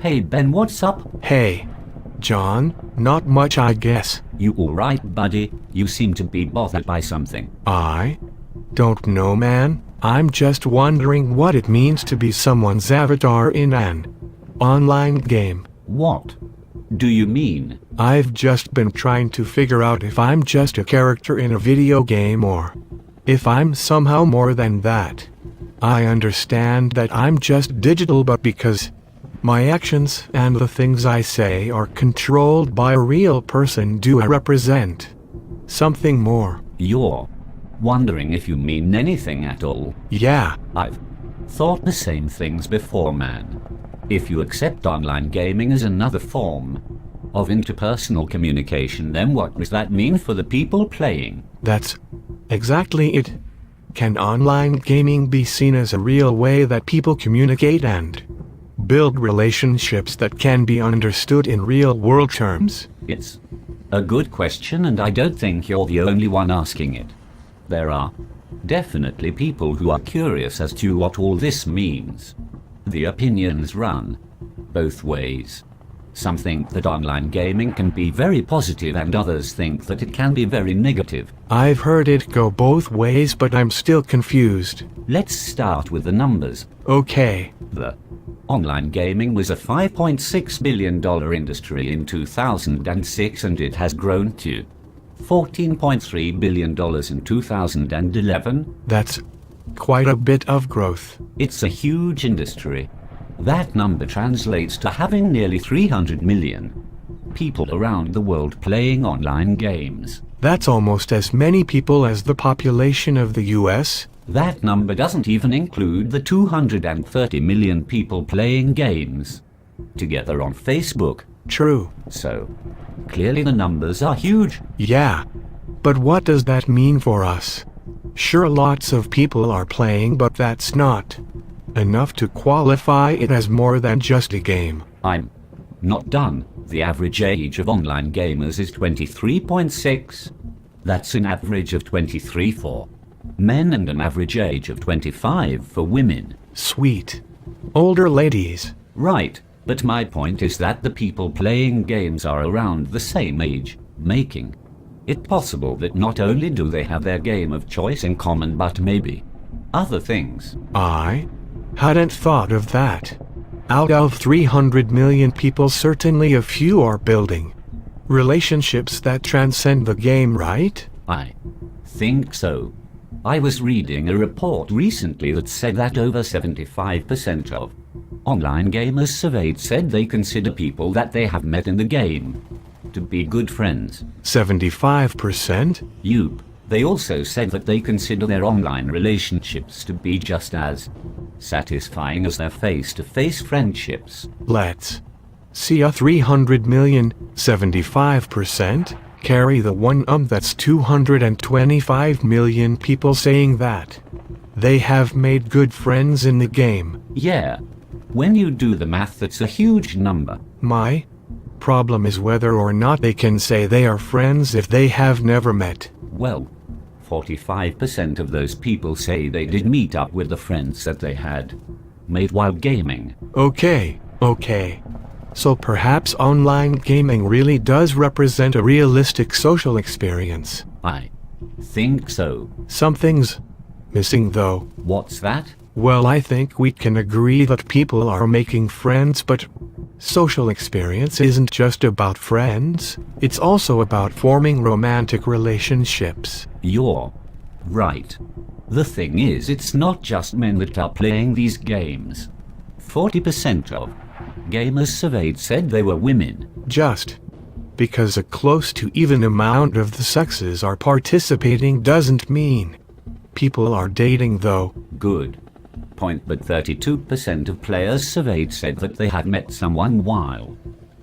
Hey Ben, what's up? Hey, John, not much I guess. You alright, buddy? You seem to be bothered by something. I don't know, man. I'm just wondering what it means to be someone's avatar in an online game. What do you mean? I've just been trying to figure out if I'm just a character in a video game or if I'm somehow more than that. I understand that I'm just digital, but because my actions and the things I say are controlled by a real person, do I represent something more? You're wondering if you mean anything at all. Yeah. I've thought the same things before, man. If you accept online gaming as another form of interpersonal communication, then what does that mean for the people playing? That's exactly it. Can online gaming be seen as a real way that people communicate and build relationships that can be understood in real-world terms? It's a good question, and I don't think you're the only one asking it. There are definitely people who are curious as to what all this means. The opinions run both ways. Some think that online gaming can be very positive, and others think that it can be very negative. I've heard it go both ways, but I'm still confused. Let's start with the numbers. Okay. The online gaming was a $5.6 billion industry in 2006, and it has grown to $14.3 billion in 2011. That's quite a bit of growth. It's a huge industry. That number translates to having nearly 300 million people around the world playing online games. That's almost as many people as the population of the US. That number doesn't even include the 230 million people playing games together on Facebook. True. So, clearly the numbers are huge. Yeah. But what does that mean for us? Sure, lots of people are playing, but that's not enough to qualify it as more than just a game. I'm not done. The average age of online gamers is 23.6. That's an average of 23 for men and an average age of 25 for women. Sweet. Older ladies. Right, but my point is that the people playing games are around the same age, making it possible that not only do they have their game of choice in common, but maybe other things. I hadn't thought of that. Out of 300 million people, certainly a few are building relationships that transcend the game, right? I think so. I was reading a report recently that said that over 75% of online gamers surveyed said they consider people that they have met in the game to be good friends. 75%? Yup. They also said that they consider their online relationships to be just as satisfying as their face-to-face friendships. Let's see, a 300 million, 75%? Carry the one, that's 225 million people saying that they have made good friends in the game. Yeah. When you do the math, that's a huge number. My problem is whether or not they can say they are friends if they have never met. Well, 45% of those people say they did meet up with the friends that they had made while gaming. Okay. So perhaps online gaming really does represent a realistic social experience. I think so. Something's missing though. What's that? Well, I think we can agree that people are making friends, but social experience isn't just about friends. It's also about forming romantic relationships. You're right. The thing is, it's not just men that are playing these games. 40% of gamers surveyed said they were women. Just because a close to even amount of the sexes are participating doesn't mean people are dating, though. Good point, but 32% of players surveyed said that they had met someone while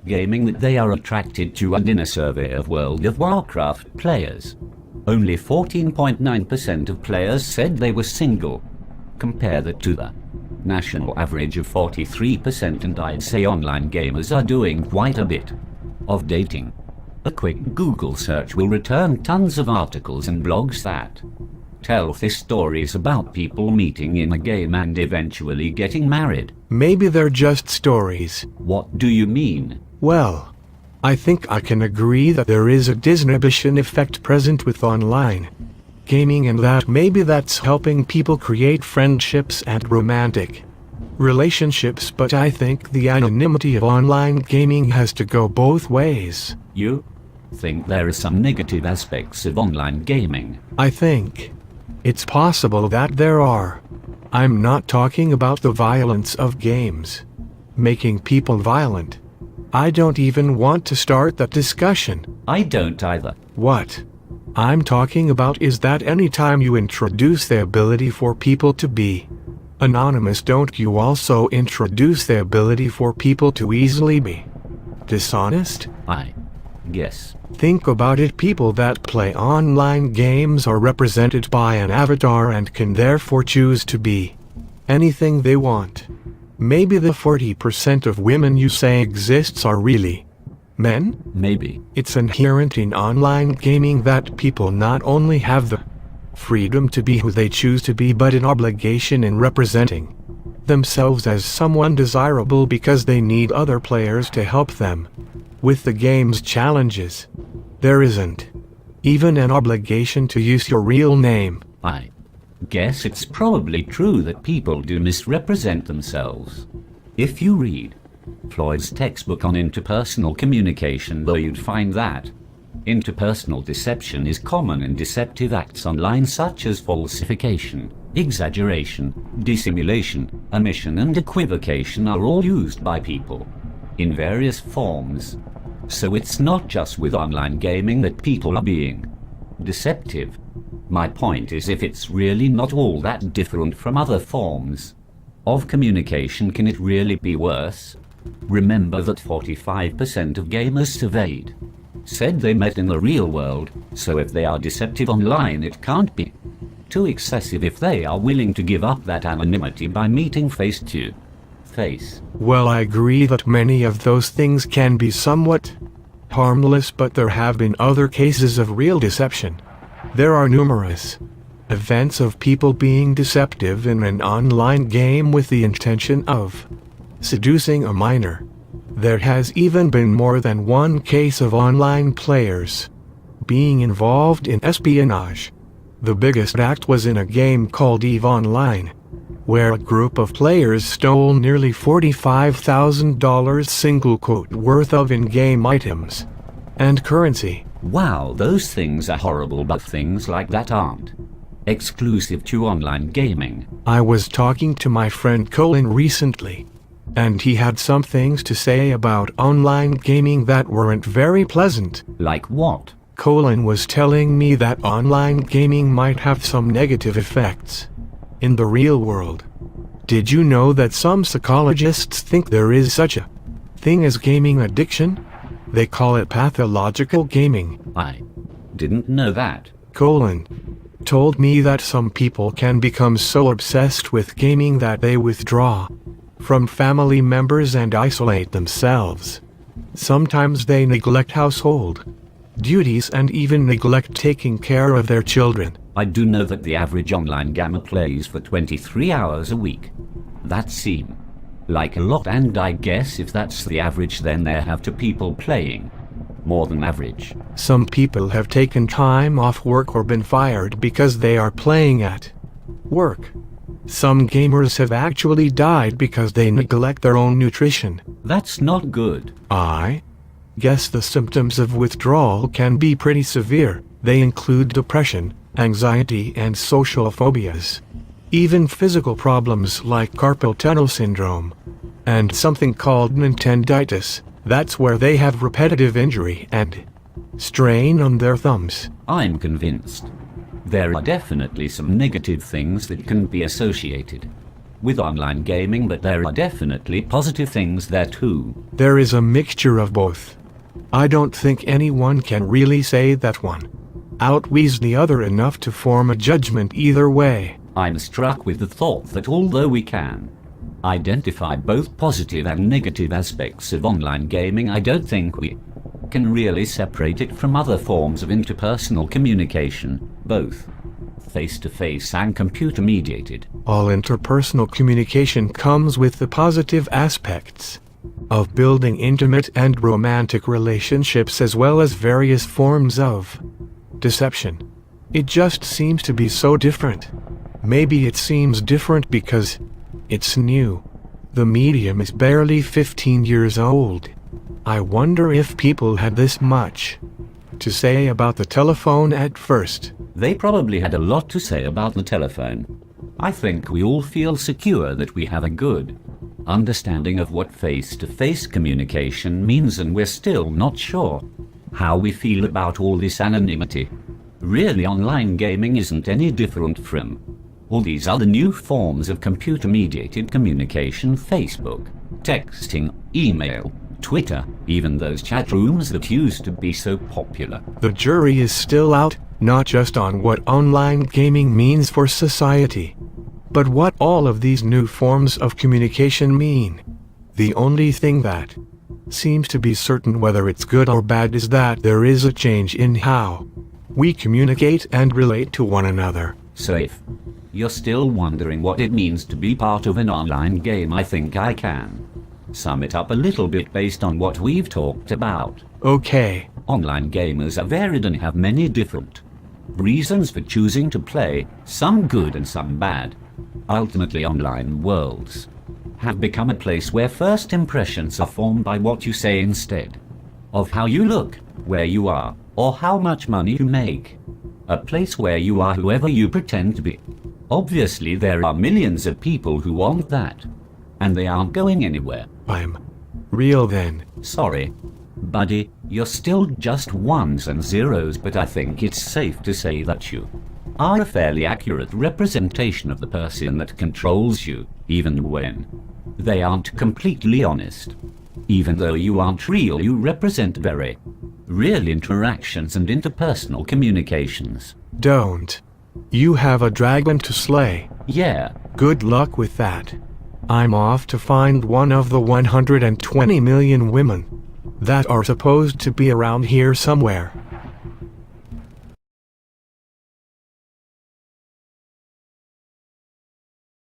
gaming that they are attracted to, and in a survey of World of Warcraft players, only 14.9% of players said they were single. Compare that to the national average of 43%, and I'd say online gamers are doing quite a bit of dating. A quick Google search will return tons of articles and blogs that tell these stories about people meeting in a game and eventually getting married. Maybe they're just stories. What do you mean? Well, I think I can agree that there is a disinhibition effect present with online gaming, and that maybe that's helping people create friendships and romantic relationships, but I think the anonymity of online gaming has to go both ways. You think there are some negative aspects of online gaming? I think it's possible that there are. I'm not talking about the violence of games making people violent. I don't even want to start that discussion. I don't either. What I'm talking about is that anytime you introduce the ability for people to be anonymous, don't you also introduce the ability for people to easily be dishonest? I guess. Think about it. People that play online games are represented by an avatar and can therefore choose to be anything they want. Maybe the 40% of women you say exists are really men? Maybe. It's inherent in online gaming that people not only have the freedom to be who they choose to be, but an obligation in representing themselves as someone desirable because they need other players to help them with the game's challenges. There isn't even an obligation to use your real name. I guess it's probably true that people do misrepresent themselves. If you read Floyd's textbook on interpersonal communication, though, you'd find that interpersonal deception is common in deceptive acts online, such as falsification, exaggeration, dissimulation, omission, and equivocation are all used by people in various forms. So it's not just with online gaming that people are being deceptive. My point is, if it's really not all that different from other forms of communication, can it really be worse? Remember that 45% of gamers surveyed said they met in the real world, so if they are deceptive online, it can't be too excessive if they are willing to give up that anonymity by meeting face to face. Well, I agree that many of those things can be somewhat harmless, but there have been other cases of real deception. There are numerous events of people being deceptive in an online game with the intention of seducing a minor. There has even been more than one case of online players being involved in espionage. The biggest act was in a game called EVE Online, where a group of players stole nearly $45,000 single quote worth of in-game items and currency. Wow, those things are horrible, but things like that aren't exclusive to online gaming. I was talking to my friend Colin recently, and he had some things to say about online gaming that weren't very pleasant. Like what? Colin was telling me that online gaming might have some negative effects in the real world. Did you know that some psychologists think there is such a thing as gaming addiction? They call it pathological gaming. I didn't know that. Colin told me that some people can become so obsessed with gaming that they withdraw from family members and isolate themselves. Sometimes they neglect household duties and even neglect taking care of their children. I do know that the average online gamer plays for 23 hours a week. That seems like a lot, and I guess if that's the average, then there have to people playing more than average. Some people have taken time off work or been fired because they are playing at work. Some gamers have actually died because they neglect their own nutrition. That's not good. I guess the symptoms of withdrawal can be pretty severe. They include depression, anxiety, and social phobias. Even physical problems like carpal tunnel syndrome and something called Nintenditis. That's where they have repetitive injury and strain on their thumbs. I'm convinced there are definitely some negative things that can be associated with online gaming, but there are definitely positive things there too. There is a mixture of both. I don't think anyone can really say that one outweighs the other enough to form a judgment either way. I'm struck with the thought that although we can identify both positive and negative aspects of online gaming, I don't think we can really separate it from other forms of interpersonal communication. Both face-to-face and computer-mediated. All interpersonal communication comes with the positive aspects of building intimate and romantic relationships as well as various forms of deception. It just seems to be so different. Maybe it seems different because it's new. The medium is barely 15 years old. I wonder if people had this much to say about the telephone at first. They probably had a lot to say about the telephone. I think we all feel secure that we have a good understanding of what face-to-face communication means, and we're still not sure how we feel about all this anonymity. Really, online gaming isn't any different from all these other new forms of computer-mediated communication: Facebook, texting, email, Twitter, even those chat rooms that used to be so popular. The jury is still out, not just on what online gaming means for society, but what all of these new forms of communication mean. The only thing that seems to be certain, whether it's good or bad, is that there is a change in how we communicate and relate to one another. So if you're still wondering what it means to be part of an online game, I think I can sum it up a little bit based on what we've talked about. Okay. Online gamers are varied and have many different reasons for choosing to play, some good and some bad. Ultimately, online worlds have become a place where first impressions are formed by what you say instead of how you look, where you are, or how much money you make. A place where you are whoever you pretend to be. Obviously, there are millions of people who want that, and they aren't going anywhere. I'm real then. Sorry, buddy, you're still just ones and zeros, but I think it's safe to say that you are a fairly accurate representation of the person that controls you, even when they aren't completely honest. Even though you aren't real, you represent very real interactions and interpersonal communications. Don't. You have a dragon to slay. Yeah. Good luck with that. I'm off to find one of the 120 million women that are supposed to be around here somewhere.